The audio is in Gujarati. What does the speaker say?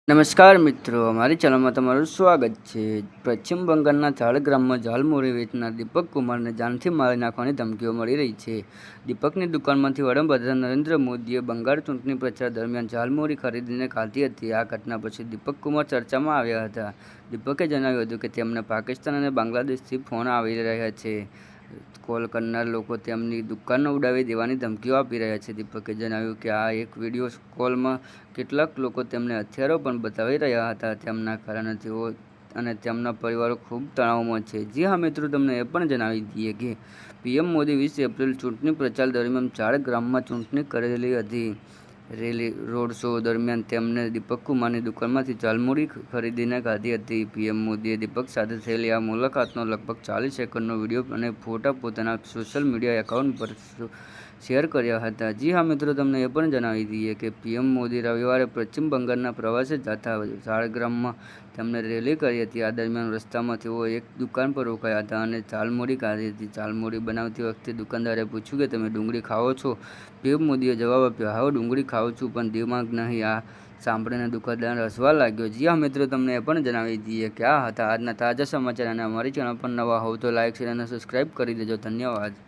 નમસ્કાર મિત્રો, અમારી ચેનલમાં તમારું સ્વાગત છે। પશ્ચિમ બંગાળના ઝાડગ્રામમાં ઝાલમુરી વેચનાર દીપક કુમારને જાનથી મારી નાખવાની ધમકીઓ મળી રહી છે। દીપકની દુકાનમાંથી વડાપ્રધાન નરેન્દ્ર મોદીએ બંગાળ ચૂંટણી પ્રચાર દરમિયાન ઝાલમુરી ખરીદીને ખાધી હતી। આ ઘટના પછી દીપક કુમાર ચર્ચામાં આવ્યા હતા। દીપકે જણાવ્યું હતું કે તેમને પાકિસ્તાન અને બાંગ્લાદેશથી ફોન આવી રહ્યા છે। કોલ કરનાર લોકો તેમની દુકાન ઉડાવી દેવાની ધમકીઓ આપી રહ્યા છે। દીપકે જણાવ્યું કે આ એક વિડીયો કોલમાં કેટલાક લોકો તેમને હથિયારો પણ બતાવી રહ્યા હતા। તેમના કારણે તેઓ અને તેમના પરિવારો ખૂબ તણાવમાં છે। જી હા મિત્રો, તમને એ પણ જણાવી દઈએ કે પીએમ મોદી 20 એપ્રિલ ચૂંટણી પ્રચાર દરમિયાન ઝાડગ્રામમાં ચૂંટણી કરેલી હતી। રેલી રોડ શો દરમિયાન તેમને દીપક કુમારની દુકાનમાંથી ઝાલમુરી ખરીદીને ખાધી હતી। પીએમ મોદીએ દીપક સાથે થયેલી આ મુલાકાતનો લગભગ 40 સેકન્ડનો વિડીયો અને ફોટા પોતાના સોશિયલ મીડિયા એકાઉન્ટ પર શેર કર્યા હતા। જી હા મિત્રો, તમને એ પણ જણાવી દઈએ કે પીએમ મોદી રવિવારે પશ્ચિમ બંગાળના પ્રવાસે જતા ઝાડગ્રામમાં તેમણે રેલી કરી હતી। આ દરમિયાન રસ્તામાં તેઓ એક દુકાન પર રોકાયા હતા અને ઝાલમુરી ખાધી હતી। ઝાલમુરી બનાવતી વખતે દુકાનદારે પૂછ્યું કે તમે ડુંગળી ખાઓ છો? પીએમ મોદીએ જવાબ આપ્યો, હા ડુંગળી ખાઉં છું, પણ દિમાગ નહીં। આ સાંભળીને દુકાનદાર હસવા લાગ્યો। જી હા મિત્રો, તમને એ પણ જણાવી દઈએ કે આ હતા આજના તાજા સમાચાર, અને અમારી ચેનલ પર નવા હોવ તો લાઇક, શેર અને સબસ્ક્રાઈબ કરી દેજો। ધન્યવાદ।